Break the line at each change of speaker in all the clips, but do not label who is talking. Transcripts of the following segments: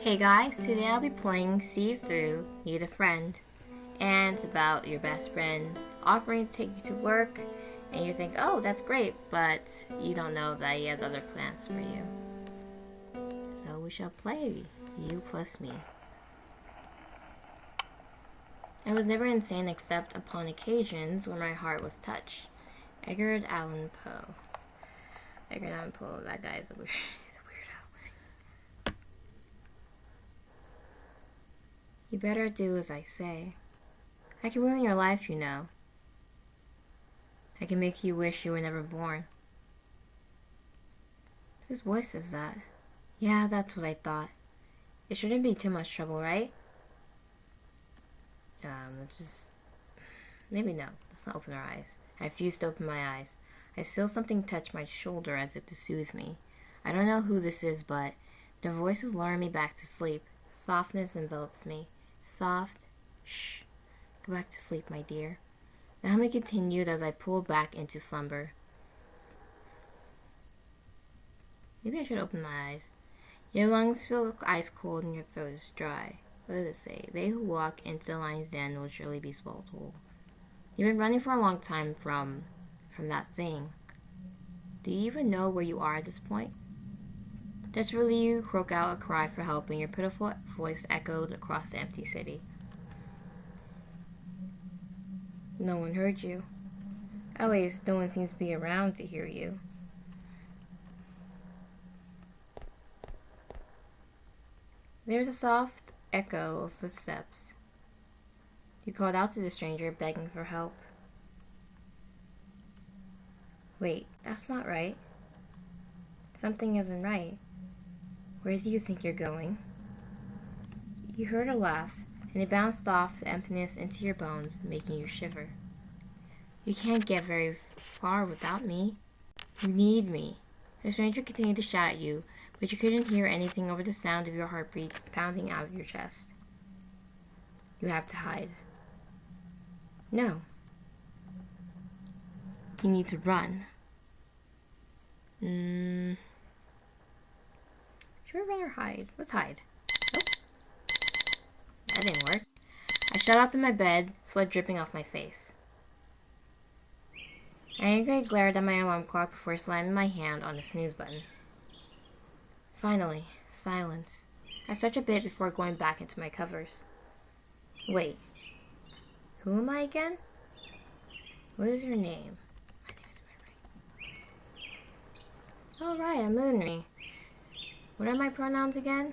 Hey guys, today I'll be playing See Through, Need a Friend. And it's about your best friend offering to take you to work, and you think, oh, that's great, but you don't know that he has other plans for you. So we shall play, you plus me. I was never insane except upon occasions where my heart was touched. Edgar Allan Poe. Edgar Allan Poe, that guy is a weirdo. You better do as I say. I can ruin your life, you know. I can make you wish you were never born. Whose voice is that? Yeah, that's what I thought. It shouldn't be too much trouble, right? Let's just... Maybe no. Let's not open our eyes. I refuse to open my eyes. I feel something touch my shoulder as if to soothe me. I don't know who this is, but their voices lure me back to sleep. Softness envelops me. Soft. Shh. Go back to sleep, my dear. The humming continued as I pulled back into slumber. Maybe I should open my eyes. Your lungs feel ice cold and your throat is dry. What does it say? They who walk into the lion's den will surely be swallowed whole. You've been running for a long time from that thing. Do you even know where you are at this point? Desperately, you croak out a cry for help, and your pitiful voice echoed across the empty city. No one heard you. At least, no one seems to be around to hear you. There's a soft echo of footsteps. You called out to the stranger, begging for help. Wait, that's not right. Something isn't right. Where do you think you're going? You heard a laugh, and it bounced off the emptiness into your bones, making you shiver. You can't get very far without me. You need me. The stranger continued to shout at you, but you couldn't hear anything over the sound of your heartbeat pounding out of your chest. You have to hide. No. You need to run. Should we run or hide? Let's hide. Nope. That didn't work. I shut up in my bed, sweat dripping off my face. I angrily glared at my alarm clock before slamming my hand on the snooze button. Finally, silence. I stretched a bit before going back into my covers. Wait. Who am I again? What is your name? My name is Mary. Oh, right, I'm Moonry. What are my pronouns again?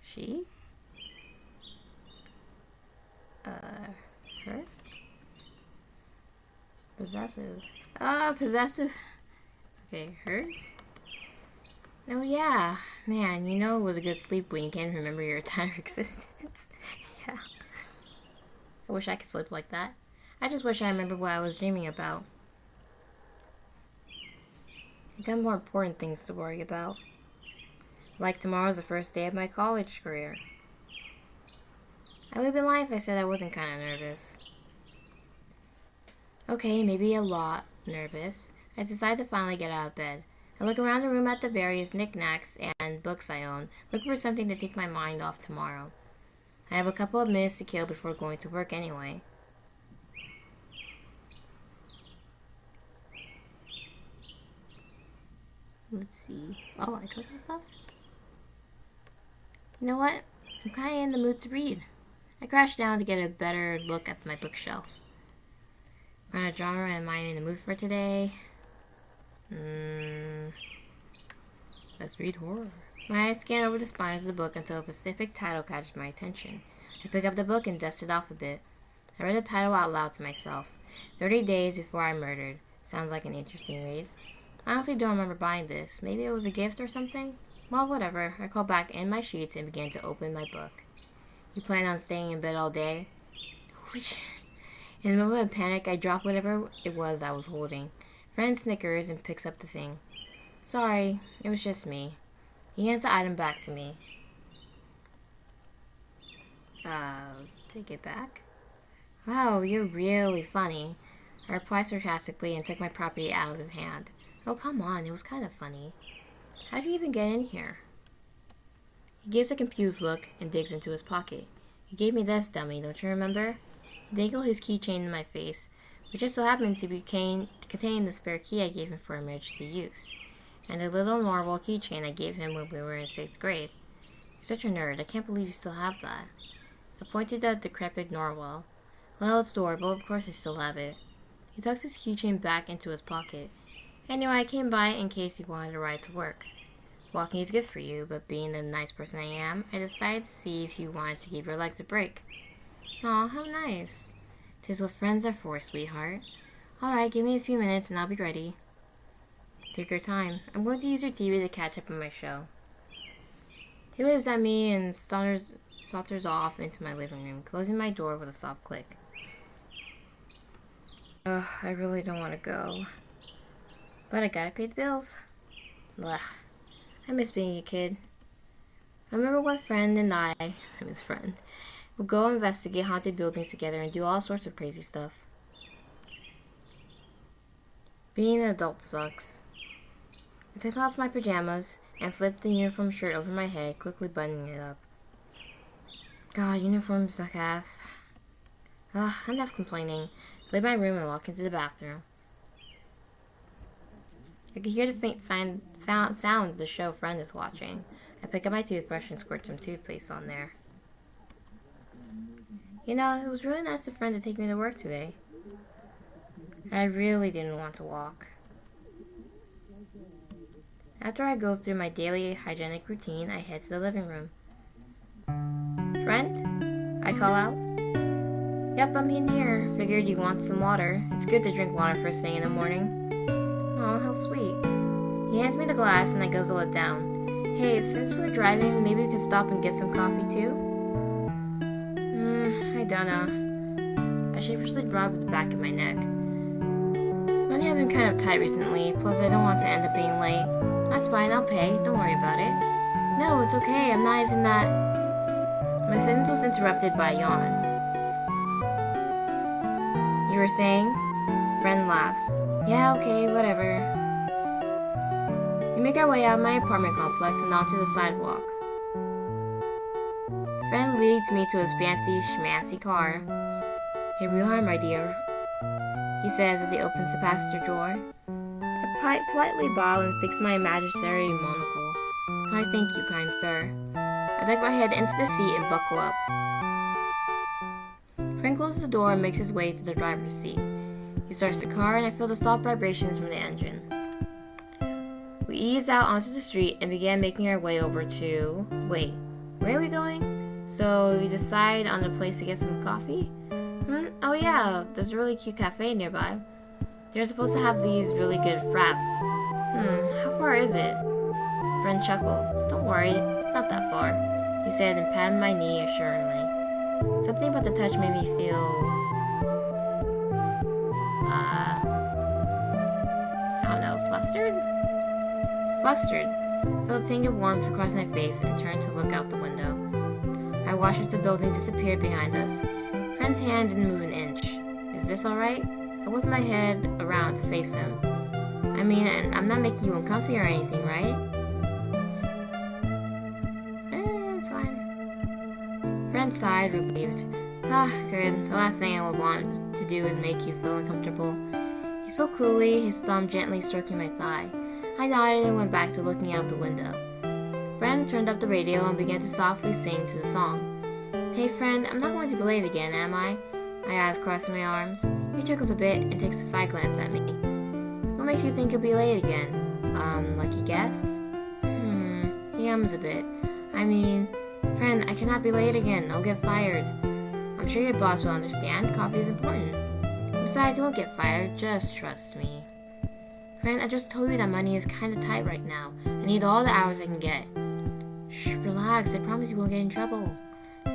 She? Her? Possessive. Possessive. Okay, hers? Oh yeah, man, you know it was a good sleep when you can't remember your entire existence. Yeah. I wish I could sleep like that. I just wish I remembered what I was dreaming about. I got more important things to worry about. Like tomorrow's the first day of my college career. I would be lying if I said I wasn't kind of nervous. Okay, maybe a lot nervous. I decide to finally get out of bed. I look around the room at the various knickknacks and books I own, looking for something to take my mind off tomorrow. I have a couple of minutes to kill before going to work anyway. Let's see. Oh, I cooked myself? You know what? I'm kind of in the mood to read. I crouched down to get a better look at my bookshelf. What kind of genre am I in the mood for today? Let's read horror. My eyes scan over the spines of the book until a specific title catches my attention. I pick up the book and dust it off a bit. I read the title out loud to myself. 30 Days Before I Murdered. Sounds like an interesting read. I honestly don't remember buying this. Maybe it was a gift or something? Well, whatever. I crawled back in my sheets and began to open my book. You plan on staying in bed all day? In a moment of panic, I drop whatever it was I was holding. Friend snickers and picks up the thing. Sorry, it was just me. He hands the item back to me. Let's take it back. Wow, you're really funny. I replied sarcastically and took my property out of his hand. Oh, come on, it was kind of funny. How'd you even get in here? He gives a confused look and digs into his pocket. You gave me this, dummy, don't you remember? He dangled his keychain in my face, which just so happened to contain the spare key I gave him for emergency use, and a little Norwal keychain I gave him when we were in 6th grade. You're such a nerd, I can't believe you still have that. I pointed at the decrepit Norwal. Well, it's adorable, of course I still have it. He tucks his keychain back into his pocket. Anyway, I came by in case you wanted a ride to work. Walking is good for you, but being the nice person I am, I decided to see if you wanted to give your legs a break. Aw, how nice. 'Tis what friends are for, sweetheart. Alright, give me a few minutes and I'll be ready. Take your time. I'm going to use your TV to catch up on my show. He waves at me and saunters off into my living room, closing my door with a soft click. Ugh, I really don't want to go. But I gotta pay the bills. Ugh. I miss being a kid. I remember one friend and I, his friend, would go investigate haunted buildings together and do all sorts of crazy stuff. Being an adult sucks. I took off my pajamas and slipped the uniform shirt over my head, quickly buttoning it up. God, uniforms suck ass. Ugh, enough complaining. I leave my room and walk into the bathroom. I could hear the faint sound the show friend is watching. I pick up my toothbrush and squirt some toothpaste on there. You know, it was really nice of friend to take me to work today. I really didn't want to walk. After I go through my daily hygienic routine, I head to the living room. Friend? I call out. Yep, I'm in here. Figured you want some water. It's good to drink water first thing in the morning. Oh, how sweet. He hands me the glass and I guzzle it down. Hey, since we're driving, maybe we can stop and get some coffee too? I don't know. I sheepishly rub the back of my neck. Money has been kind of tight recently, plus I don't want to end up being late. That's fine, I'll pay. Don't worry about it. No, it's okay. I'm not even that... My sentence was interrupted by a yawn. You were saying? Friend laughs. Yeah, okay, whatever. We make our way out of my apartment complex and onto the sidewalk. Friend leads me to his fancy schmancy car. Hey, real hard, my dear, he says as he opens the passenger door. I politely bow and fix my imaginary monocle. Why, thank you, kind sir. I duck my head into the seat and buckle up. Friend closes the door and makes his way to the driver's seat. He starts the car and I feel the soft vibrations from the engine. We ease out onto the street and began making our way over to... Wait, where are we going? So we decide on a place to get some coffee? Oh yeah, there's a really cute cafe nearby. They're supposed to have these really good fraps. How far is it? Friend chuckled. Don't worry, it's not that far, he said and patted my knee assuringly. Something about the touch made me feel... I don't know, flustered? Flustered. I felt a tinge of warmth across my face and turned to look out the window. I watched as the buildings disappeared behind us. Friend's hand didn't move an inch. Is this alright? I whipped my head around to face him. I mean, I'm not making you uncomfy or anything, right? It's fine. Friend sighed, relieved. Good. The last thing I would want to do is make you feel uncomfortable. He spoke coolly, his thumb gently stroking my thigh. I nodded and went back to looking out the window. Friend turned up the radio and began to softly sing to the song. Hey friend, I'm not going to be late again, am I? I asked, crossing my arms. He chuckles a bit and takes a side glance at me. What makes you think you'll be late again? Lucky guess? He hums a bit. I mean, friend, I cannot be late again. I'll get fired. I'm sure your boss will understand. Coffee is important. Besides, you won't get fired. Just trust me. Friend, I just told you that money is kind of tight right now. I need all the hours I can get. Shh, relax. I promise you won't get in trouble.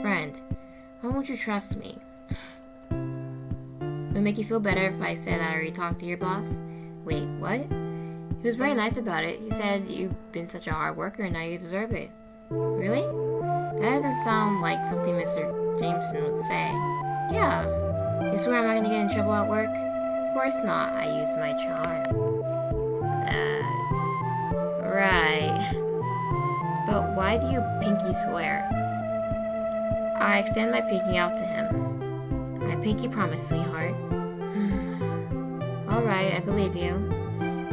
Friend, why won't you trust me? Would it make you feel better if I said I already talked to your boss? Wait, what? He was very nice about it. He said you've been such a hard worker and now you deserve it. Really? That doesn't sound like something Mr. Jameson would say. Yeah. You swear I'm not gonna get in trouble at work? Of course not. I used my charm. Right. why do you pinky swear? I extend my pinky out to him. I pinky promise, sweetheart. Alright, I believe you.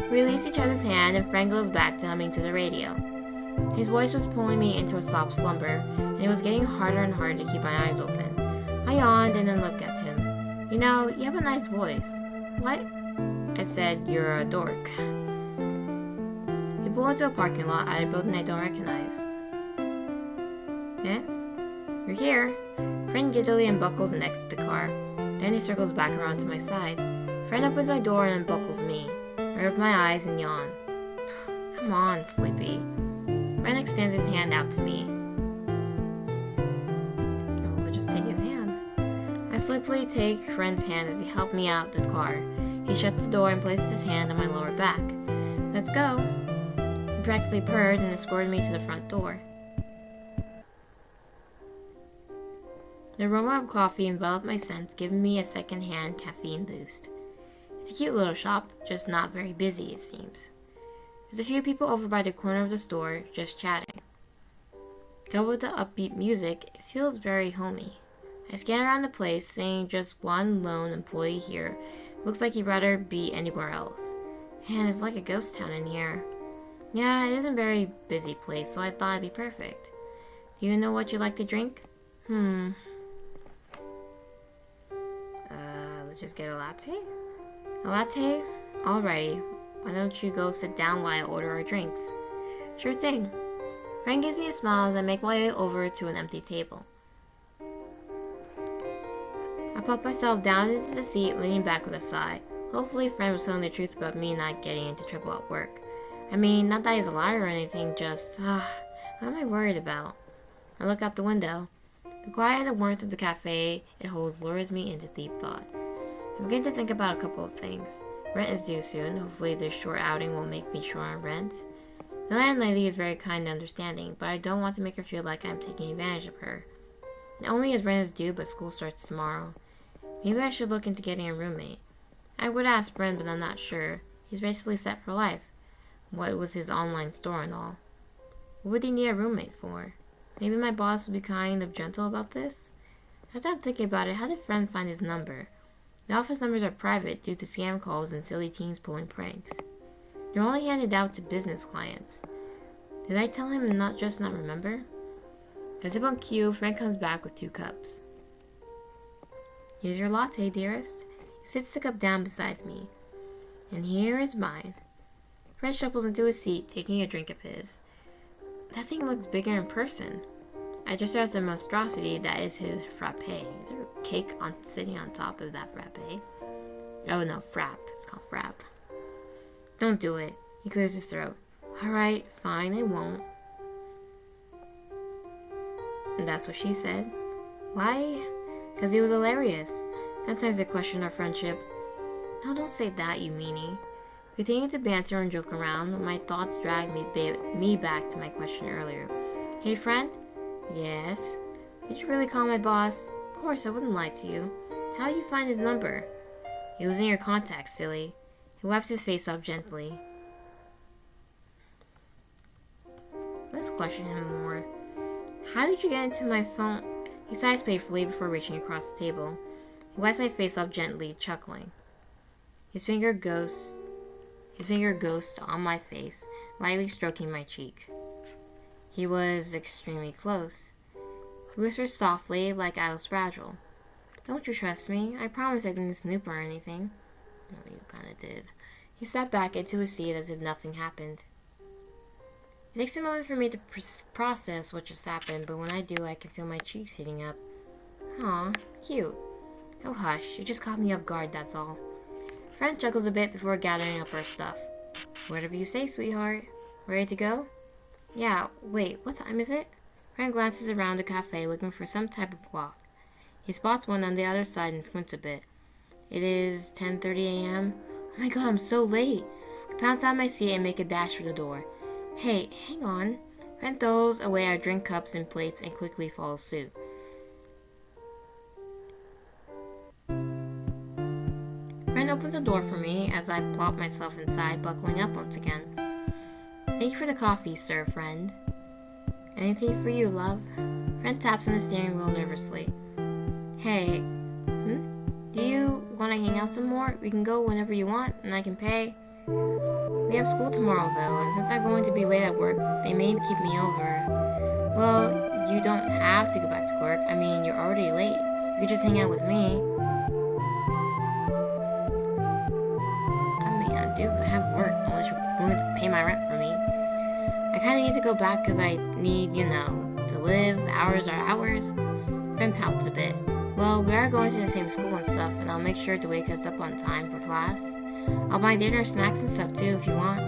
We release each other's hand and Frank goes back to humming to the radio. His voice was pulling me into a soft slumber, and it was getting harder and harder to keep my eyes open. I yawned and then looked at him. You know, you have a nice voice. What? I said, you're a dork. We pull into a parking lot at a building I don't recognize. Eh? You're here. Friend giddily unbuckles and exits the car. Then he circles back around to my side. Friend opens my door and unbuckles me. I rub my eyes and yawn. Come on, sleepy. Friend extends his hand out to me. Oh, let's just take his hand. I sleepily take Friend's hand as he helps me out the car. He shuts the door and places his hand on my lower back. Let's go. He practically purred and escorted me to the front door. The aroma of coffee enveloped my sense, giving me a second-hand caffeine boost. It's a cute little shop, just not very busy, it seems. There's a few people over by the corner of the store, just chatting. Coupled with the upbeat music, it feels very homey. I scan around the place, seeing just one lone employee here. Looks like he'd rather be anywhere else. And it's like a ghost town in here. Yeah, it isn't a very busy place, so I thought it'd be perfect. Do you know what you like to drink? Let's just get a latte? A latte? Alrighty. Why don't you go sit down while I order our drinks? Sure thing. Frank gives me a smile as I make my way over to an empty table. I plop myself down into the seat, leaning back with a sigh. Hopefully Friend was telling the truth about me not getting into trouble at work. I mean, not that he's a liar or anything, just, what am I worried about? I look out the window. The quiet and the warmth of the cafe it holds lures me into deep thought. I begin to think about a couple of things. Rent is due soon. Hopefully this short outing will make me short on rent. The landlady is very kind and understanding, but I don't want to make her feel like I'm taking advantage of her. Not only is rent is due, but school starts tomorrow. Maybe I should look into getting a roommate. I would ask Brent, but I'm not sure. He's basically set for life. What with his online store and all. What would he need a roommate for? Maybe my boss would be kind of gentle about this? After I'm thinking about it, how did Friend find his number? The office numbers are private due to scam calls and silly teens pulling pranks. They're only handed out to business clients. Did I tell him and not remember? As if on cue, Frank comes back with 2 cups. Here's your latte, dearest. He sits the cup down beside me. And here is mine. Frank shuffles into his seat, taking a drink of his. That thing looks bigger in person. I just realized the monstrosity that is his frappe. Is there a cake sitting on top of that frappe? Oh no, frap. It's called frap. Don't do it. He clears his throat. Alright, fine, I won't. And that's what she said. Why? Because he was hilarious. Sometimes I question our friendship. No, don't say that, you meanie. Continuing to banter and joke around, my thoughts drag me back to my question earlier. Hey, friend? Yes? Did you really call my boss? Of course, I wouldn't lie to you. How did you find his number? It was in your contacts, silly. He wipes his face up gently. Let's question him more. How did you get into my phone? He sighs painfully before reaching across the table. He wipes my face up gently, chuckling. His finger ghosts on my face, lightly stroking my cheek. He was extremely close. He whispers softly, like I was fragile. Don't you trust me? I promise I didn't snoop or anything. No, you kinda did. He sat back into his seat as if nothing happened. It takes a moment for me to process what just happened, but when I do, I can feel my cheeks heating up. Aw, cute. Oh hush, you just caught me off guard, that's all. Friend chuckles a bit before gathering up our stuff. Whatever you say, sweetheart. Ready to go? Yeah, wait, what time is it? Friend glances around the cafe looking for some type of clock. He spots one on the other side and squints a bit. It is 10:30 a.m. Oh my god, I'm so late. I pounce out of my seat and make a dash for the door. Hey, hang on. Friend throws away our drink cups and plates and quickly follows suit. Friend opens the door for me as I plop myself inside, buckling up once again. Thank you for the coffee, sir, friend. Anything for you, love. Friend taps on the steering wheel nervously. Hey, do you want to hang out some more? We can go whenever you want, and I can pay. We have school tomorrow, though, and since I'm going to be late at work, they may keep me over. Well, you don't have to go back to work. I mean, you're already late. You could just hang out with me. I mean, I do have work, unless you're willing to pay my rent for me. I kind of need to go back because I need, to live. Hours are hours. Friend pouts a bit. Well, we are going to the same school and stuff, and I'll make sure to wake us up on time for class. I'll buy dinner, snacks, and stuff too if you want.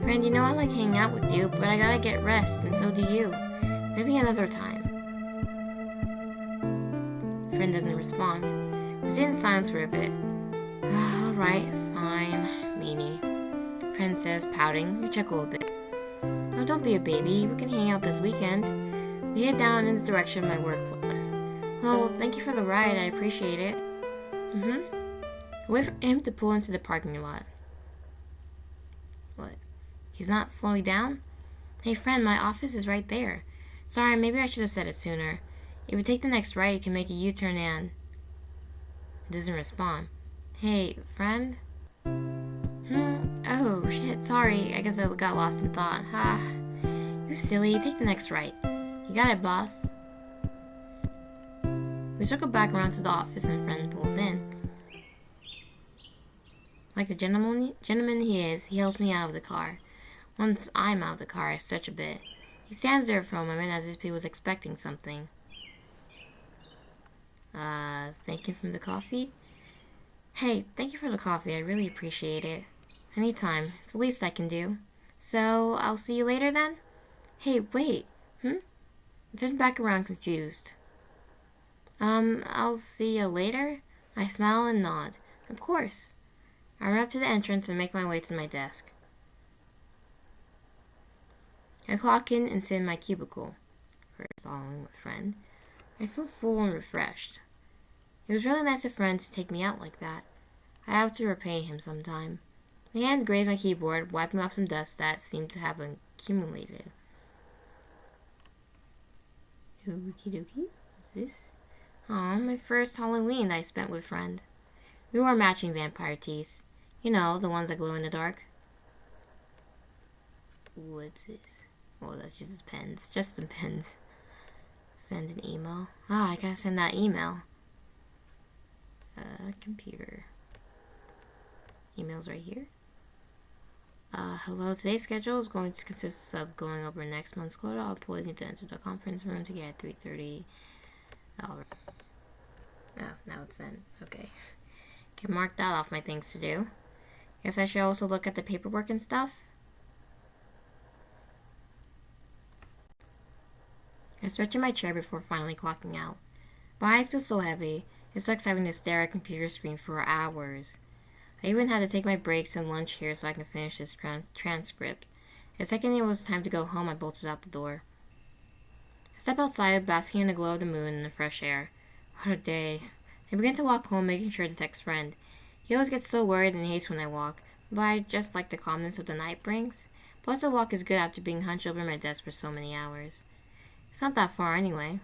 Friend, I like hanging out with you, but I gotta get rest, and so do you. Maybe another time. Friend doesn't respond. We sit in silence for a bit. Alright, fine, meanie. Friend says, pouting. We chuckle a bit. No, don't be a baby. We can hang out this weekend. We head down in the direction of my workplace. Well, thank you for the ride. I appreciate it. Wait for him to pull into the parking lot. What? He's not slowing down? Hey, friend, my office is right there. Sorry, maybe I should have said it sooner. If we take the next right, you can make a U-turn and... It doesn't respond. Hey, friend? Oh, shit, sorry. I guess I got lost in thought. Ha. You silly. Take the next right. You got it, boss. We circle back around to the office and friend pulls in. Like the gentleman he is, he helps me out of the car. Once I'm out of the car, I stretch a bit. He stands there for a moment as if he was expecting something. Thank you for the coffee? Hey, thank you for the coffee. I really appreciate it. Anytime. It's the least I can do. So, I'll see you later then? Hey, wait. I turn back around confused. I'll see you later? I smile and nod. Of course. I run up to the entrance and make my way to my desk. I clock in and sit in my cubicle. First, following my friend. I feel full and refreshed. It was really nice of friend to take me out like that. I have to repay him sometime. My hands graze my keyboard, wiping off some dust that seemed to have accumulated. Okie dokie. What's this? Aw, my first Halloween that I spent with friend. We wore matching vampire teeth. The ones that glow in the dark. What's this? Oh, that's just his pens. Just some pens. Send an email. I gotta send that email. Computer. Email's right here. Hello, today's schedule is going to consist of going over next month's quota. All employees need to enter the conference room to get at 3:30. Alright. Oh, now it's sent. Okay. Can mark that off my things to do. Guess I should also look at the paperwork and stuff. I stretch in my chair before finally clocking out. My eyes feel so heavy. It sucks having to stare at a computer screen for hours. I even had to take my breaks and lunch here so I can finish this transcript. The second it was time to go home, I bolted out the door. I step outside, basking in the glow of the moon and the fresh air. What a day. I begin to walk home, making sure to text friend. He always gets so worried and hates when I walk, but I just like the calmness of the night brings. Plus, a walk is good after being hunched over my desk for so many hours. It's not that far anyway.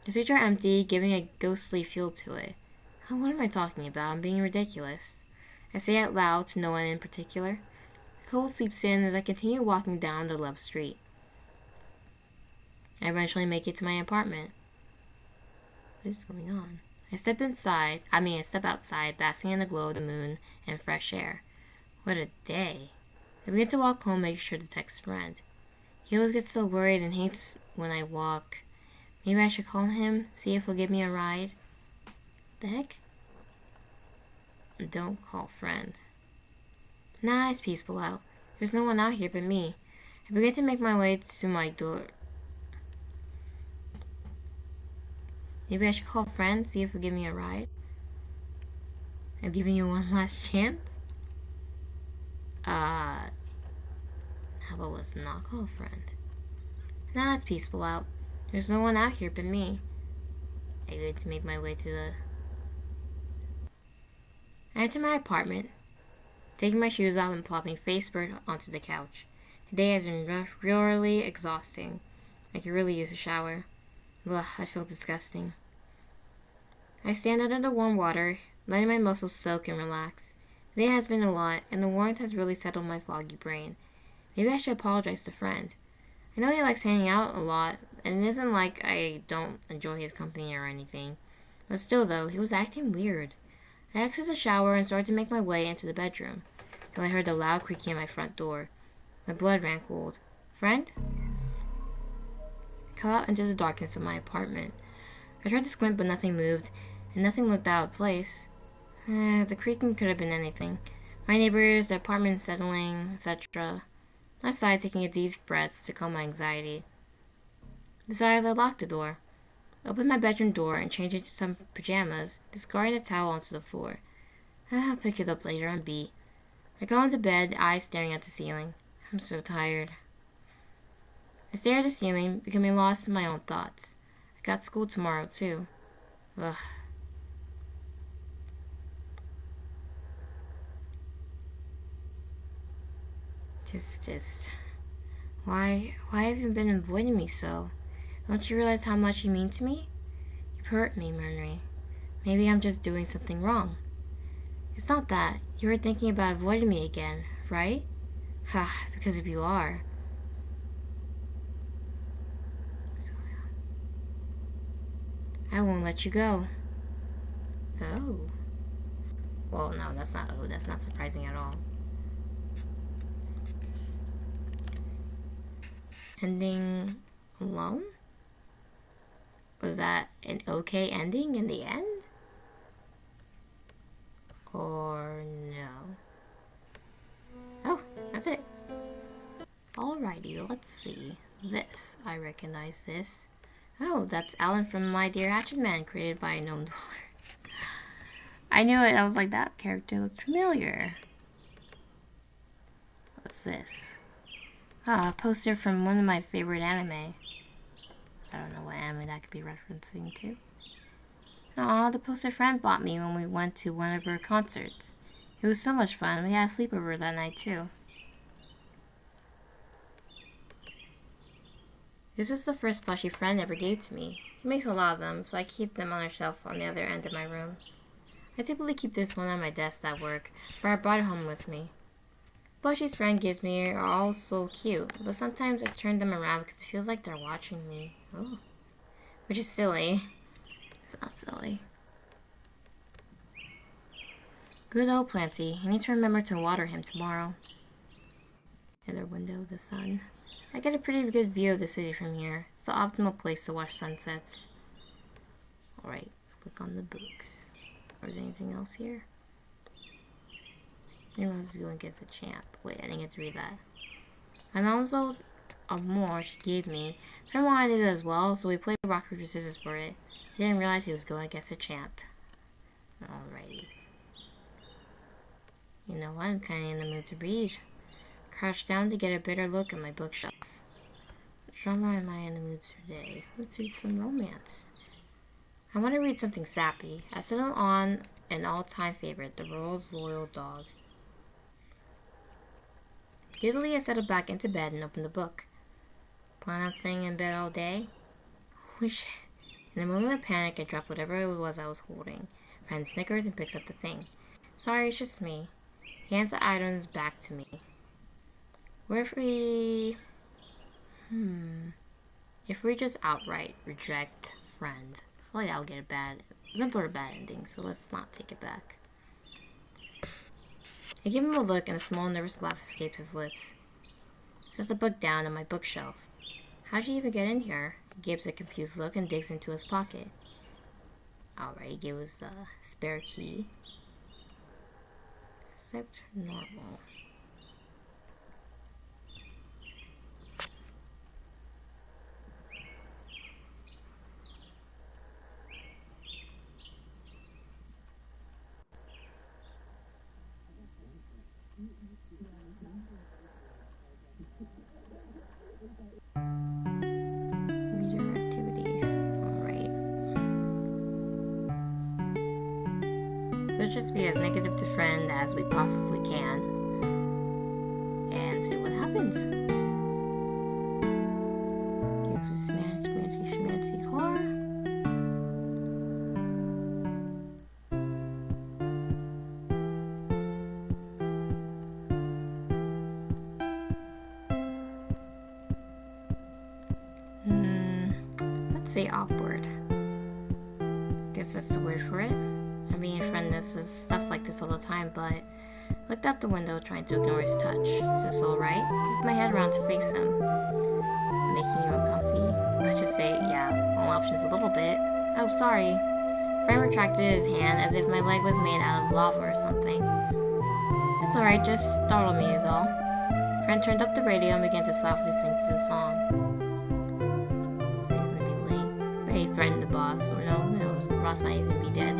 The streets are empty, giving a ghostly feel to it. Oh, what am I talking about? I'm being ridiculous. I say out loud to no one in particular. The cold seeps in as I continue walking down the left street. I eventually make it to my apartment. What is going on? I step outside, basking in the glow of the moon and fresh air. What a day. I begin to walk home, making sure to text friend. He always gets so worried and hates when I walk. Maybe I should call him, see if he'll give me a ride. The heck? Don't call friend. Nah, it's peaceful out. There's no one out here but me. I begin to make my way to my door. Maybe I should call friend, see if he'll give me a ride. I'm giving you one last chance. How about let's not call friend? Nah, it's peaceful out. There's no one out here but me. I begin to make my way to the... I enter my apartment, taking my shoes off and plopping face first onto the couch. The day has been really exhausting. I could really use a shower. Ugh, I feel disgusting. I stand under the warm water, letting my muscles soak and relax. The day has been a lot, and the warmth has really settled my foggy brain. Maybe I should apologize to Friend. I know he likes hanging out a lot, and it isn't like I don't enjoy his company or anything. But still, though, he was acting weird. I exited the shower and started to make my way into the bedroom, till I heard the loud creaking at my front door. My blood ran cold. Friend? I called out into the darkness of my apartment. I tried to squint, but nothing moved, and nothing looked out of place. The creaking could have been anything. My neighbors, the apartment settling, etc. I sighed, taking a deep breath to calm my anxiety. Besides, I locked the door. I opened my bedroom door and changed into some pajamas, discarding the towel onto the floor. I'll pick it up later, I'm beat. I go into bed, eyes staring at the ceiling. I'm so tired. I stare at the ceiling, becoming lost in my own thoughts. I got school tomorrow, too. Ugh. Just. Why have you been avoiding me so? Don't you realize how much you mean to me? You've hurt me, Murray. Maybe I'm just doing something wrong. It's not that. You were thinking about avoiding me again, right? Ha, because if you are. What's going on? I won't let you go. Oh. Well, no, that's not surprising at all. Ending alone? Was that an okay ending in the end? Or no? Oh, that's it. Alrighty, let's see. This, I recognize this. Oh, that's Alan from My Dear Hatchet Man, created by a gnome dweller. I knew it. I was like, that character looked familiar. What's this? Ah, a poster from one of my favorite anime. I don't know what anime that could be referencing to. Aw, the poster Friend bought me when we went to one of her concerts. It was so much fun. We had a sleepover that night, too. This is the first plushie Friend ever gave to me. He makes a lot of them, so I keep them on a shelf on the other end of my room. I typically keep this one on my desk at work, but I brought it home with me. Plushies Friend gives me are all so cute, but sometimes I turn them around because it feels like they're watching me. Oh. Which is silly. It's not silly. Good old Planty. I need to remember to water him tomorrow. Other window, the sun. I get a pretty good view of the city from here. It's the optimal place to watch sunsets. Alright, let's click on the books. Or is there anything else here? Everyone's going against a champ. Wait, I didn't get to read that. My mom's old more she gave me. Friend wanted it as well, so we played rock, paper, scissors for it. He didn't realize he was going against a champ. Alrighty. You know what? I'm kind of in the mood to read. Crouched down to get a better look at my bookshelf. What genre am I in the mood for today? Let's read some romance. I want to read something sappy. I settled on an all-time favorite, The World's Loyal Dog. Giddily, I settled back into bed and opened the book. Plan on staying in bed all day? Holy shit. In a moment of panic, I dropped whatever it was I was holding. Friend snickers and picks up the thing. Sorry, it's just me. He hands the items back to me. What if we... If we just outright reject Friend? I feel like that would get a bad... simple or bad ending, so let's not take it back. I give him a look and a small nervous laugh escapes his lips. He sets the book down on my bookshelf. How'd you even get in here? He gives a confused look and digs into his pocket. Alright, he gives us the spare key. Except normal. Reader activities. Alright. Let's just be as negative to Friend as we possibly can. And see what happens. opens. Gets with smancy car. Let's say awkward. Guess that's the word for it. I'm being friendless is stuff like this all the time, but looked out the window trying to ignore his touch. Is this alright? Moved my head around to face him. Making you uncomfy? Let's just say, yeah, all options a little bit. Oh, sorry. Friend retracted his hand as if my leg was made out of lava or something. It's alright, just startled me is all. Friend turned up the radio and began to softly sing through the song. So he's gonna be late. Or he threatened the boss, or no, who knows, the boss might even be dead.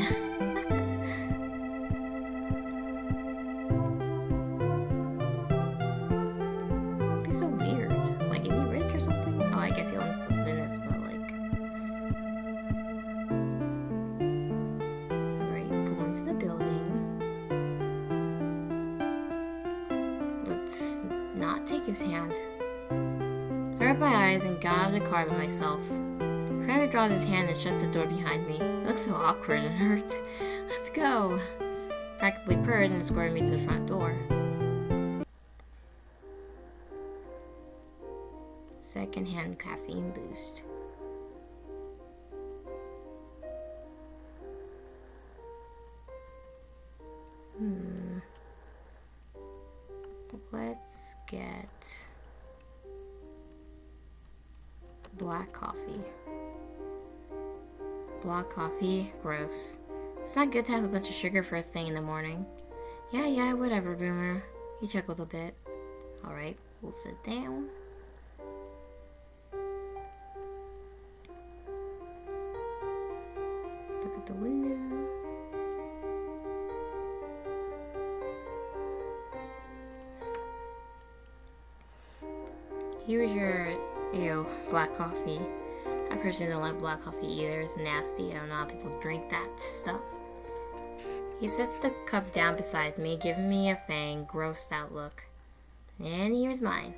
It'd be so weird. Like, is he rich or something? Oh, I guess he owns his business, but like... Alright, pull into the building. Let's not take his hand. I rubbed my eyes and got out of the car by myself. Friend withdraws his hand and shuts the door behind me. It looks so awkward and hurt. Let's go. Practically purred and escorted me to the front door. Second-hand caffeine boost. Let's get black coffee. Black coffee? Gross. It's not good to have a bunch of sugar first thing in the morning. Yeah, whatever, Boomer. He chuckled a bit. Alright, we'll sit down. Look at the window. Here's your, black coffee. I personally don't like black coffee either. It's nasty. I don't know how people drink that stuff. He sets the cup down beside me, giving me a fang, grossed out look. And here's mine.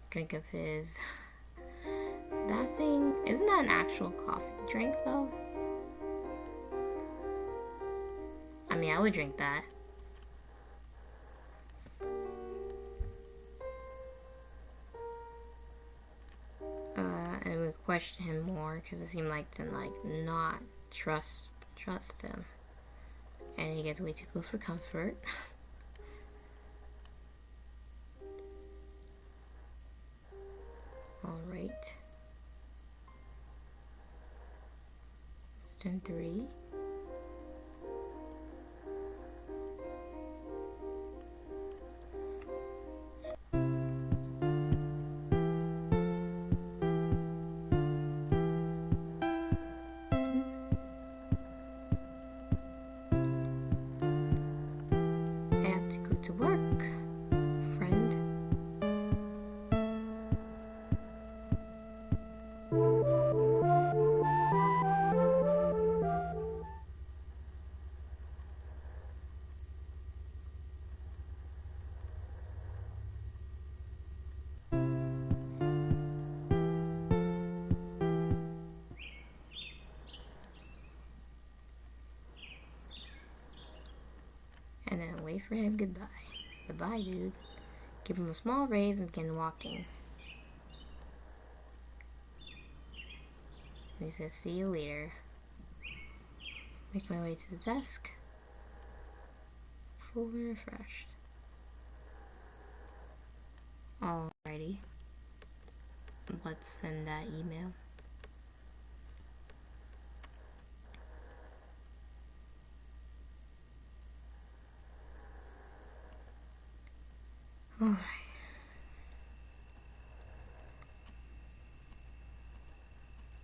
Drink of his. That thing, isn't that an actual coffee drink though? I mean, I would drink that. And we question him more because it seemed like to not trust him, and he gets way too close for comfort. All right, let's turn 3. To work, friend. And then wait for him goodbye. Goodbye, dude. Give him a small rave and begin walking. And he says, see you later. Make my way to the desk. Full and refreshed. Alrighty. Let's send that email. Alright.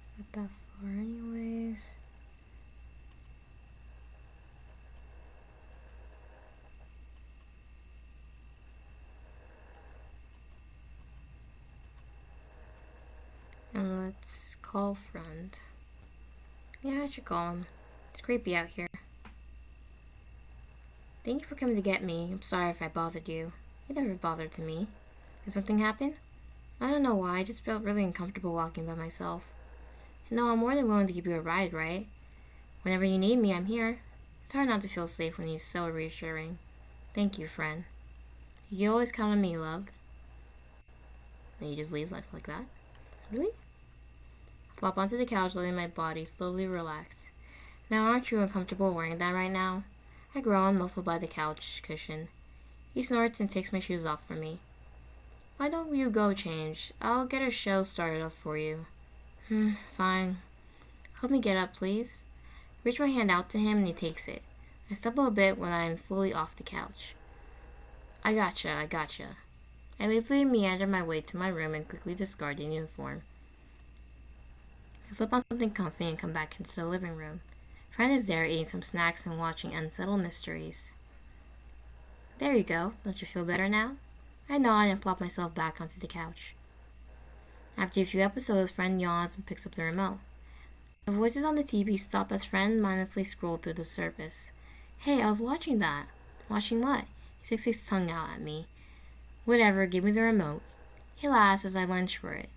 It's not that far anyways. And let's call friend. Yeah, I should call him. It's creepy out here. Thank you for coming to get me. I'm sorry if I bothered you. You never bothered to me. Did something happen? I don't know why, I just felt really uncomfortable walking by myself. No, I'm more than willing to give you a ride, right? Whenever you need me, I'm here. It's hard not to feel safe when he's so reassuring. Thank you, friend. You can always count on me, love. Then he just leaves us like that. Really? Flop onto the couch, letting my body slowly relax. Now, aren't you uncomfortable wearing that right now? I groan, muffled by the couch cushion. He snorts and takes my shoes off for me. Why don't you go change? I'll get a show started up for you. Fine. Help me get up, please. Reach my hand out to him and he takes it. I stumble a bit when I am fully off the couch. I gotcha. I lazily meander my way to my room and quickly discard the uniform. I slip on something comfy and come back into the living room. Friend is there eating some snacks and watching Unsettled Mysteries. There you go. Don't you feel better now? I nod and plop myself back onto the couch. After a few episodes, Friend yawns and picks up the remote. The voices on the TV stop as Friend mindlessly scrolls through the surface. Hey, I was watching that. Watching what? He sticks his tongue out at me. Whatever, give me the remote. He laughs as I lunge for it.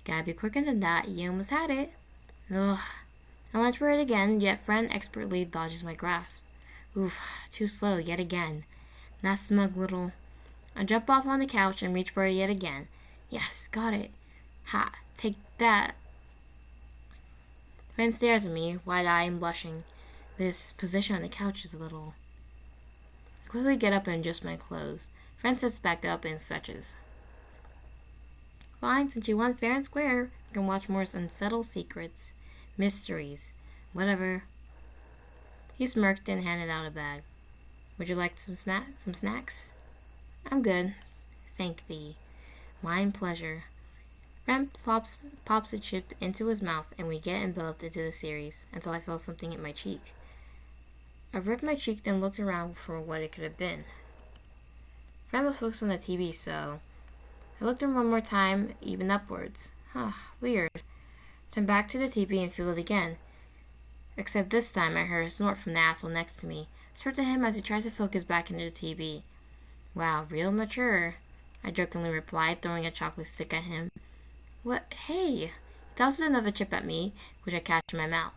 Gotta be quicker than that, you almost had it. Ugh. I lunge for it again, yet Friend expertly dodges my grasp. Oof, too slow yet again. That smug little... I jump off on the couch and reach for it yet again. Yes, got it. Ha, take that. Friend stares at me, wide-eyed and blushing. This position on the couch is a little... I quickly get up and adjust my clothes. Friend sits back up and stretches. Fine, since you won fair and square, you can watch more Unsettled Secrets, Mysteries, whatever. He smirked and handed out a bag. Would you like some snacks? I'm good. Thank thee. Mine pleasure. Friend pops a chip into his mouth and we get enveloped into the series until I felt something hit my cheek. I ripped my cheek then looked around for what it could have been. Friend was focused on the TV, so I looked at him one more time, even upwards. Weird. Turned back to the TV and feel it again. Except this time I heard a snort from the asshole next to me. I turned to him as he tries to focus back into the TV. Wow, real mature, I jokingly replied, throwing a chocolate stick at him. What? Hey! He tosses another chip at me, which I catch in my mouth.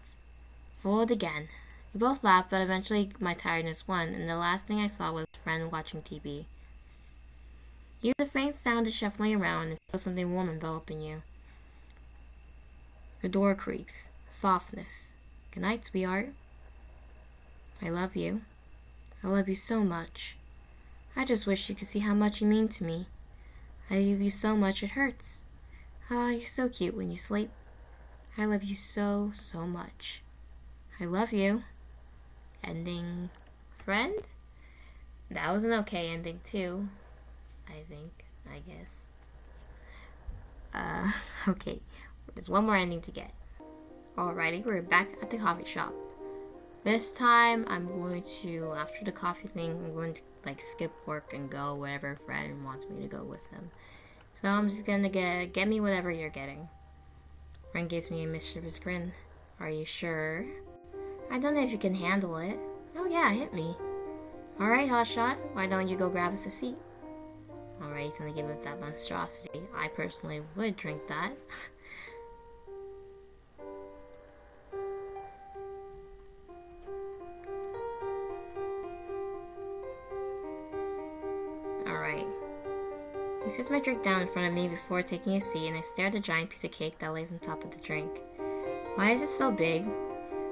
Fooled again. We both laughed, but eventually my tiredness won, and the last thing I saw was Friend watching TV. You hear the faint sound of shuffling around and feel something warm enveloping you. The door creaks. Softness. Good night, sweetheart. I love you. I love you so much. I just wish you could see how much you mean to me. I love you so much it hurts. You're so cute when you sleep. I love you so, so much. I love you. Ending. Friend? That was an okay ending too. I guess. Okay. There's one more ending to get. Alrighty, we're back at the coffee shop. This time, I'm going to, after the coffee thing, I'm going to skip work and go wherever Friend wants me to go with him. So I'm just gonna get me whatever you're getting. Friend gives me a mischievous grin. Are you sure? I don't know if you can handle it. Oh yeah, hit me. Alright, hotshot, why don't you go grab us a seat? Alright, he's gonna give us that monstrosity. I personally would drink that. Alright. He sets my drink down in front of me before taking a seat, and I stare at the giant piece of cake that lays on top of the drink. Why is it so big?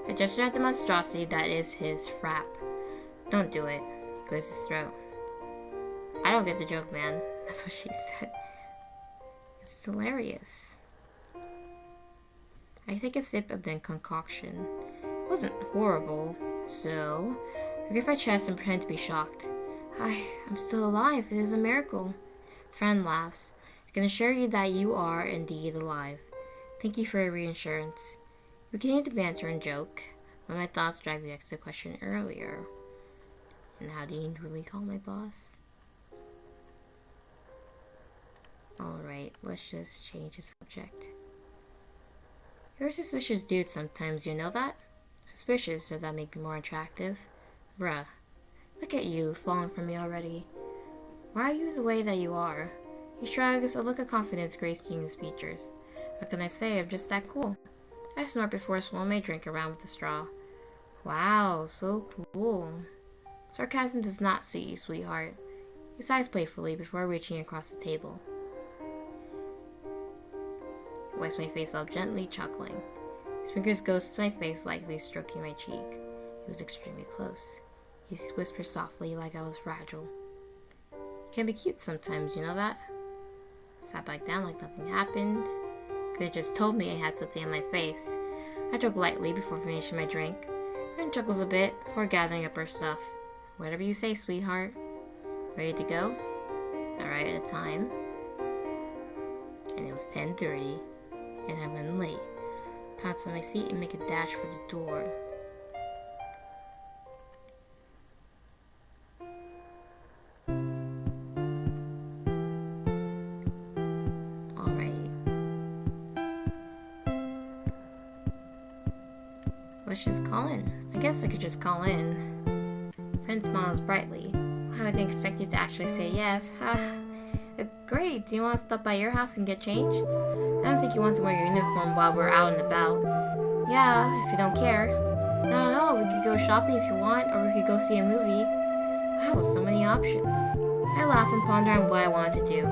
I gesture at the monstrosity that is his frap. Don't do it. He clears his throat. I don't get the joke, man. That's what she said. It's hilarious. I take a sip of the concoction. It wasn't horrible, so I grip my chest and pretend to be shocked. I'm still alive. It is a miracle. Friend laughs. I can assure you that you are indeed alive. Thank you for your reassurance. We continue to banter and joke, but my thoughts drag me back to the question earlier. And how do you really call my boss? Alright, let's just change the subject. You're a suspicious dude sometimes, you know that? Suspicious, does that make me more attractive? Bruh. Look at you, falling for me already. Why are you the way that you are? He shrugs, a look of confidence gracing his features. What can I say? I'm just that cool. I snort before swirling my drink around with a straw. Wow, so cool. Sarcasm does not suit you, sweetheart. He sighs playfully before reaching across the table. He wipes my face up gently, chuckling. His fingers ghost to my face, lightly stroking my cheek. He was extremely close. He whispered softly, like I was fragile. You can be cute sometimes, you know that? Sat back down like nothing happened. Could have just told me I had something on my face. I joke lightly before finishing my drink. Friend chuckles a bit before gathering up her stuff. Whatever you say, sweetheart. Ready to go? I write at a time. And it was 10:30, and I went late. Pounce on my seat and make a dash for the door. Alrighty. Let's just call in. I guess I could just call in. Friend smiles brightly. Wow, I didn't expect you to actually say yes. Great. Do you want to stop by your house and get changed? I don't think you want to wear your uniform while we're out and about. Yeah, if you don't care. Not at all. We could go shopping if you want, or we could go see a movie. Wow, so many options. I laugh and ponder on what I wanted to do.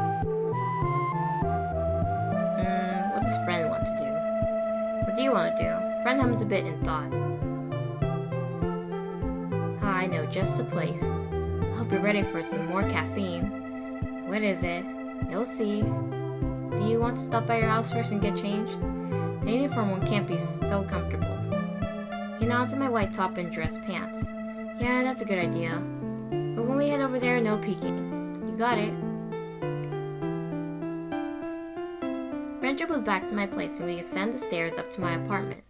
What does Friend want to do? What do you want to do? Friend hums a bit in thought. I know just the place. I hope you're ready for some more caffeine. What is it? You'll see. Do you want to stop by your house first and get changed? The uniform one can't be so comfortable. He nods at my white top and dress pants. Yeah, that's a good idea. But when we head over there, no peeking. You got it. Friend dribbles back to my place and we ascend the stairs up to my apartment.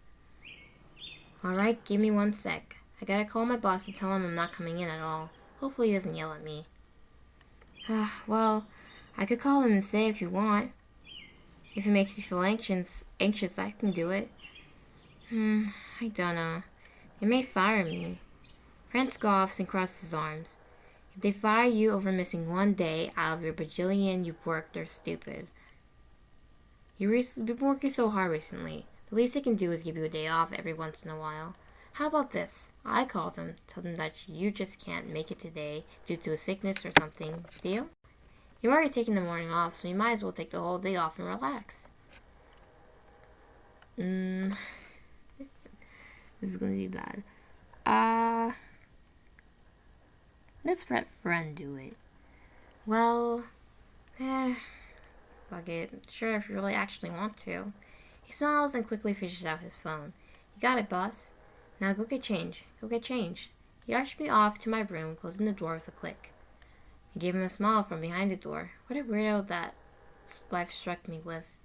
Alright, give me 1 sec. I gotta call my boss and tell him I'm not coming in at all. Hopefully he doesn't yell at me. Well, I could call him and say if you want. If it makes you feel anxious, I can do it. I don't know. They may fire me. Friend scoffs and crosses his arms. If they fire you over missing 1 day out of your bajillion you've worked, they're stupid. You've been working so hard recently. The least they can do is give you a day off every once in a while. How about this? I call them, tell them that you just can't make it today due to a sickness or something. Deal? You're already taking the morning off, so you might as well take the whole day off and relax. This is gonna be bad. Let's let Friend do it. Well, fuck it. Sure, if you really actually want to. He smiles and quickly fishes out his phone. You got it, boss. Now go get changed. Go get changed. He ushered me off to my room, closing the door with a click. I gave him a smile from behind the door. What a weirdo that life struck me with.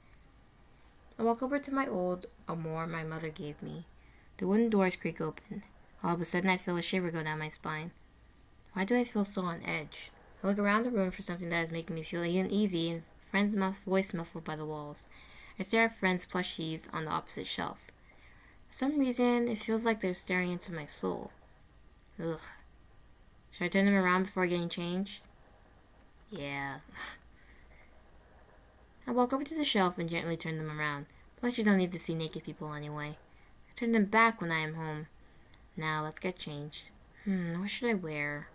I walk over to my old armoire my mother gave me. The wooden doors creak open. All of a sudden I feel a shiver go down my spine. Why do I feel so on edge? I look around the room for something that is making me feel uneasy and Friend's voice muffled by the walls. I stare at Friend's plushies on the opposite shelf. For some reason, it feels like they're staring into my soul. Ugh. Should I turn them around before getting changed? Yeah. I walk over to the shelf and gently turn them around. Plushies don't need to see naked people anyway. I turn them back when I am home. Now, let's get changed. What should I wear?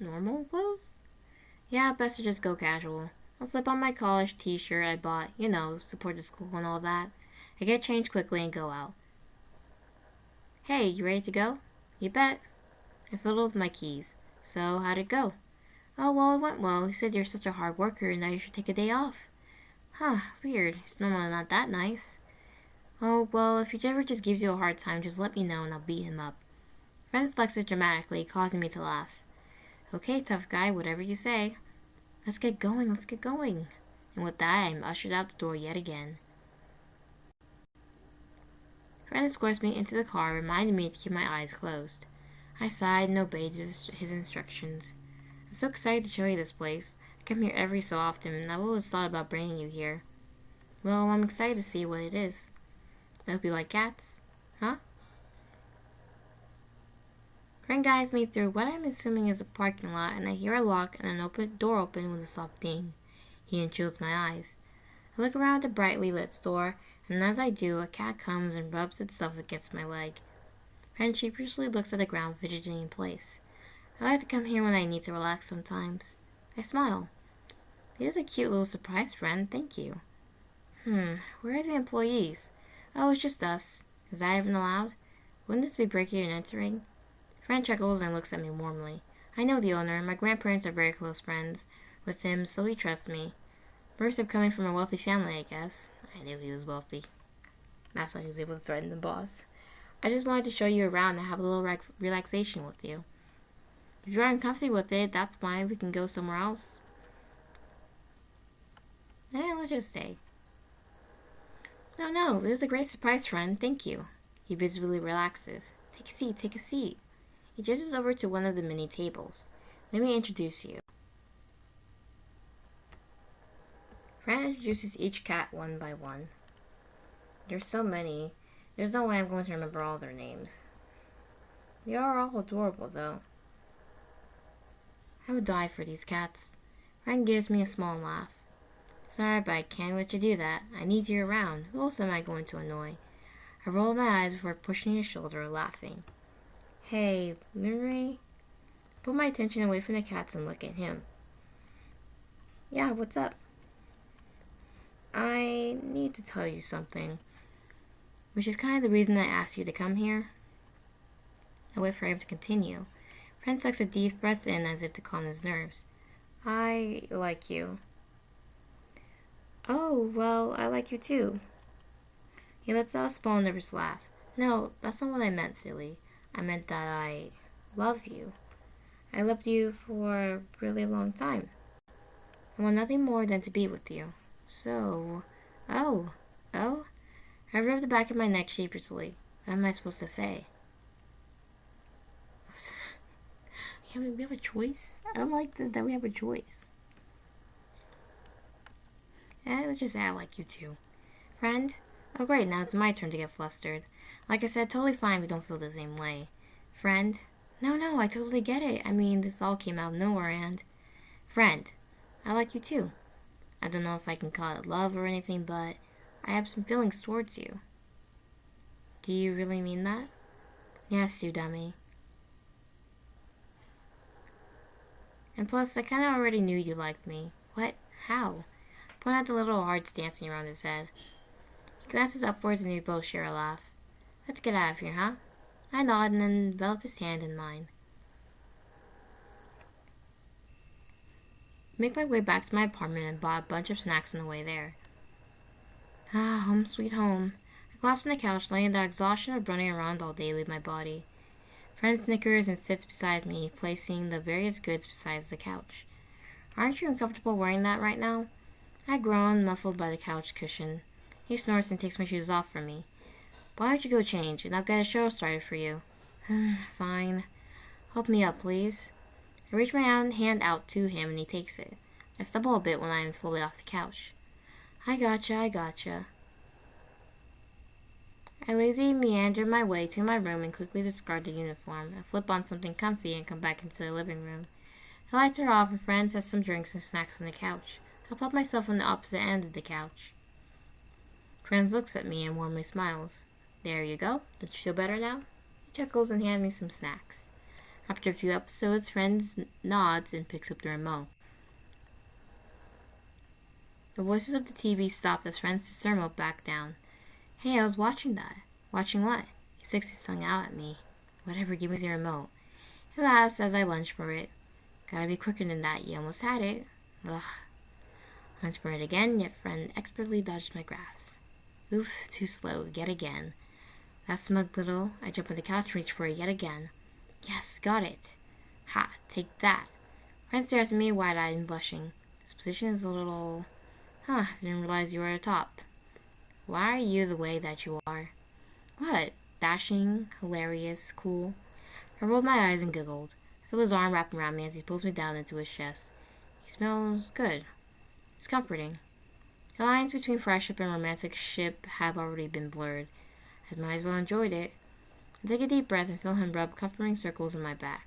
Normal clothes? Yeah, best to just go casual. I'll slip on my college t-shirt I bought, support the school and all that. I get changed quickly and go out. Hey, you ready to go? You bet. I fiddled with my keys. So, how'd it go? Oh, well, it went well. He said you're such a hard worker and now you should take a day off. Huh, weird. He's normally not that nice. Oh, well, if he ever just gives you a hard time, just let me know and I'll beat him up. Friend flexes dramatically, causing me to laugh. Okay, tough guy, whatever you say. Let's get going. And with that, I'm ushered out the door yet again. Friend escorts me into the car, reminding me to keep my eyes closed. I sighed and obeyed his instructions. I'm so excited to show you this place. I come here every so often, and I've always thought about bringing you here. Well, I'm excited to see what it is. I hope you like cats. Huh? Friend guides me through what I'm assuming is a parking lot, and I hear a lock and an door open with a soft ding. He chills my eyes. I look around the brightly lit store, and as I do, a cat comes and rubs itself against my leg. Friend sheepishly looks at the ground, fidgeting in place. I like to come here when I need to relax sometimes. I smile. It is a cute little surprise, friend. Thank you. Where are the employees? Oh, it's just us. Is that even allowed? Wouldn't this be breaking and entering? Friend chuckles and looks at me warmly. I know the owner. My grandparents are very close friends with him, so he trusts me. Burst of coming from a wealthy family, I guess. I knew he was wealthy. That's why he was able to threaten the boss. I just wanted to show you around and have a little relaxation with you. If you're uncomfy with it, that's fine. We can go somewhere else. Let's just stay. No, there's a great surprise, friend. Thank you. He visibly relaxes. Take a seat, take a seat. He gestures over to one of the many tables. Let me introduce you. Fran introduces each cat one by one. There's so many. There's no way I'm going to remember all their names. They are all adorable, though. I would die for these cats. Fran gives me a small laugh. Sorry, but I can't let you do that. I need you around. Who else am I going to annoy? I roll my eyes before pushing his shoulder, laughing. Hey, Marie. Put my attention away from the cats and look at him. Yeah, what's up? I need to tell you something, which is kind of the reason I asked you to come here. I wait for him to continue. Friend sucks a deep breath in as if to calm his nerves. I like you. Oh, well, I like you too. He lets out a small nervous laugh. No, that's not what I meant, silly. I meant that I love you. I loved you for a really long time. I want nothing more than to be with you. So, oh. I rubbed the back of my neck sheepishly. What am I supposed to say? We have a choice? I don't like that we have a choice. Let's just say I like you too. Friend? Oh great, now it's my turn to get flustered. Like I said, totally fine if we don't feel the same way. Friend? No, I totally get it. I mean, this all came out of nowhere and... Friend, I like you too. I don't know if I can call it love or anything, but I have some feelings towards you. Do you really mean that? Yes, you dummy. And plus, I kinda already knew you liked me. What? How? Point out the little hearts dancing around his head. He glances upwards and we both share a laugh. Let's get out of here, huh? I nod and then envelop his hand in mine. Make my way back to my apartment and bought a bunch of snacks on the way there. Home sweet home. I collapse on the couch, letting the exhaustion of running around all day leave my body. Friend snickers and sits beside me, placing the various goods beside the couch. Aren't you uncomfortable wearing that right now? I groan, muffled by the couch cushion. He snorts and takes my shoes off from me. Why don't you go change, and I'll get a show started for you. Fine. Help me up, please. I reach my hand out to him, and he takes it. I stumble a bit when I am fully off the couch. I gotcha. I lazily meander my way to my room and quickly discard the uniform. I slip on something comfy and come back into the living room. The lights are off and friends have some drinks and snacks on the couch. I pop myself on the opposite end of the couch. Friends looks at me and warmly smiles. There you go. Don't you feel better now? He chuckles and hands me some snacks. After a few episodes, Friends nods and picks up the remote. The voices of the TV stopped as Friends sits the remote back down. Hey, I was watching that. Watching what? He sticks his tongue out at me. Whatever, give me the remote. He laughs as I lunge for it. Gotta be quicker than that, you almost had it. Ugh. Lunge for it again, yet Friend expertly dodges my grasp. Oof, too slow, yet again. That smug little, I jump on the couch and reach for it yet again. Yes, got it. Ha, take that. Friend stares at me wide-eyed and blushing. This position is a little... didn't realize you were at the top. Why are you the way that you are? What? Dashing, hilarious, cool? I rolled my eyes and giggled. I feel his arm wrapped around me as he pulls me down into his chest. He smells good. It's comforting. The lines between friendship and romantic ship have already been blurred. I might as well enjoyed it. I take a deep breath and feel him rub comforting circles in my back.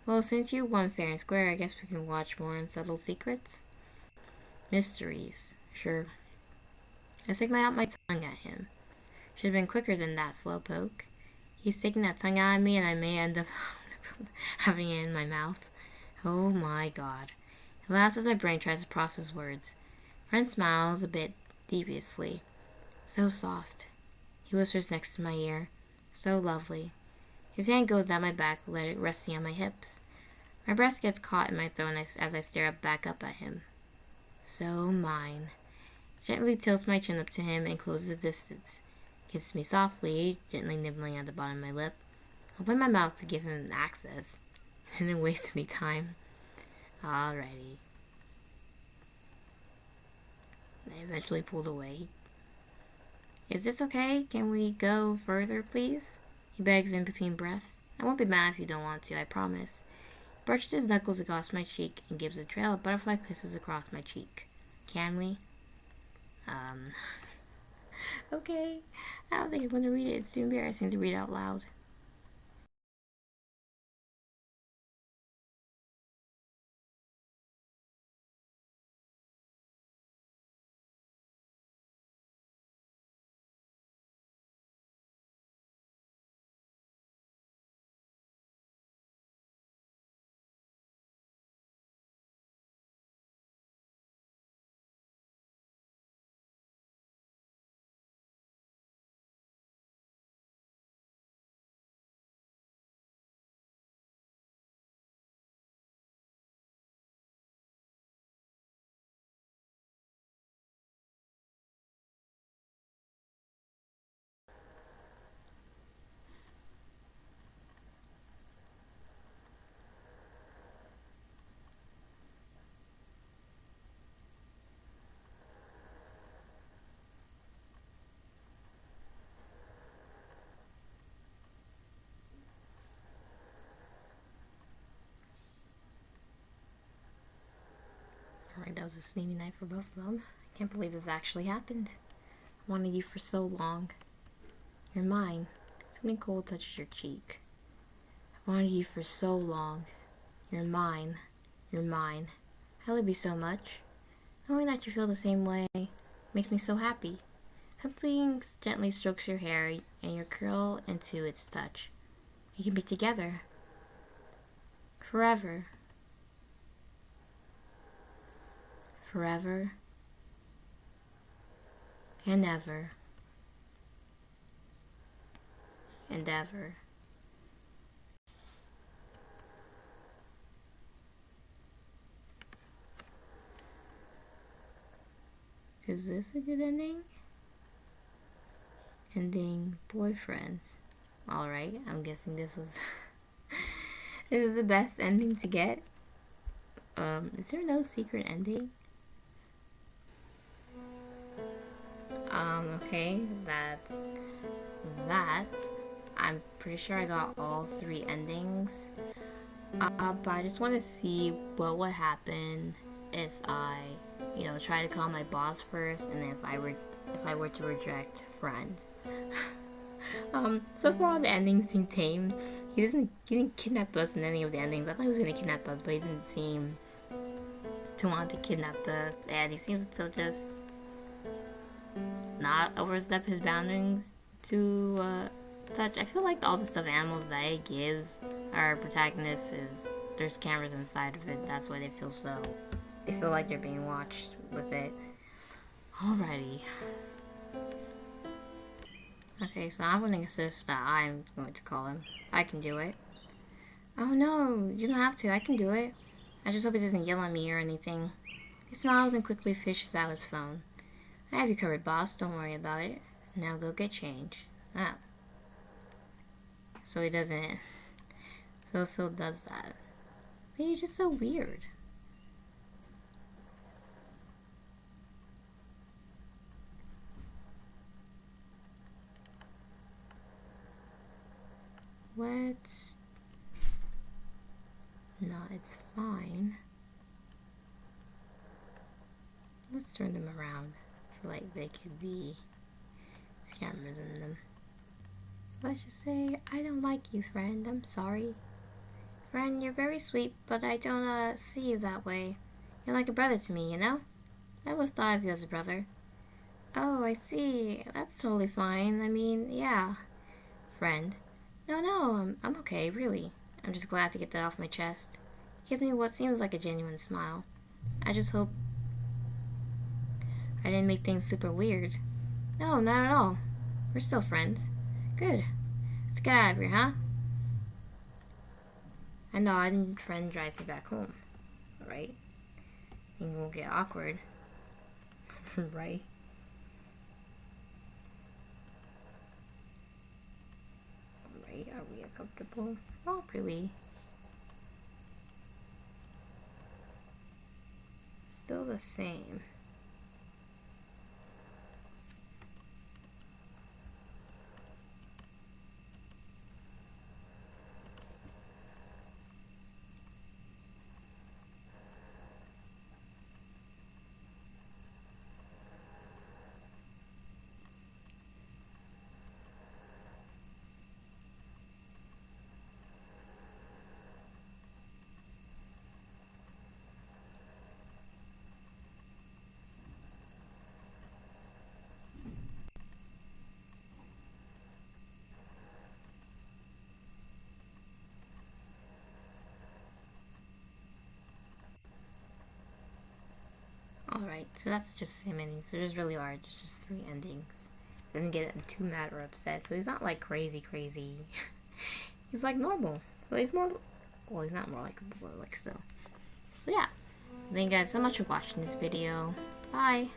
Well, since you won fair and square, I guess we can watch more unsettled secrets? Mysteries. Sure. I stick out my tongue at him. Should have been quicker than that, slowpoke. He's sticking that tongue out at me and I may end up having it in my mouth. Oh my god. It laughs as my brain tries to process words. Friend smiles a bit deviously. So soft. He whispers next to my ear. So lovely. His hand goes down my back, resting on my hips. My breath gets caught in my throat as I stare back up at him. So mine. Gently tilts my chin up to him and closes the distance. Kisses me softly, gently nibbling at the bottom of my lip. Open my mouth to give him access. Didn't waste any time. Alrighty. I eventually pulled away. Is this okay? Can we go further, please? He begs in between breaths. I won't be mad if you don't want to, I promise. He brushes his knuckles across my cheek and gives a trail of butterfly kisses across my cheek. Can we? Okay. I don't think I'm going to read it. It's too embarrassing to read out loud. Alright, that was a sneaky night for both of them. I can't believe this actually happened. I wanted you for so long. You're mine. Something cold touches your cheek. I wanted you for so long. You're mine. You're mine. I love you so much. Knowing that you feel the same way makes me so happy. Something gently strokes your hair and you curl into its touch. We can be together. Forever. Forever. And ever. And ever. Is this a good ending? Ending boyfriends. Alright, I'm guessing this was this was the best ending to get. Is there no secret ending? Okay, that's that. I'm pretty sure I got all 3 endings. But I just want to see what would happen if I, try to call my boss first, and if I were to reject friend. So far all the endings seem tame. He didn't kidnap us in any of the endings. I thought he was gonna kidnap us, but he didn't seem to want to kidnap us, and he seems to just not overstep his boundaries to touch. I feel like all the stuffed animals that it gives our protagonists is there's cameras inside of it. That's why they feel like they're being watched with it. Alrighty. Okay, so I'm gonna insist that I'm going to call him. I can do it. Oh no, you don't have to. I can do it. I just hope he doesn't yell at me or anything. He smiles and quickly fishes out his phone. I have you covered, boss. Don't worry about it. Now go get change. Ah. So he doesn't. So still does that. See, you're just so weird. Let's. No, it's fine. Let's turn them around. I feel like they could be cameras in them. Let's just say, I don't like you, friend. I'm sorry. Friend, you're very sweet, but I don't, see you that way. You're like a brother to me, you know? I always thought of you as a brother. Oh, I see. That's totally fine. I mean, yeah. Friend. No, I'm okay, really. I'm just glad to get that off my chest. Give me what seems like a genuine smile. I just hope I didn't make things super weird. No, not at all. We're still friends. Good. Let's get out of here, huh? I nod and friend drives me back home. Right? Things won't get awkward. Right? Right? Are we uncomfortable? Not really. Still the same. Alright, so that's just the same ending. So there's really are just three endings. Doesn't get too mad or upset. So he's not like crazy. He's like normal. So he's more, well, he's not more like still. So yeah. Thank you guys so much for watching this video. Bye.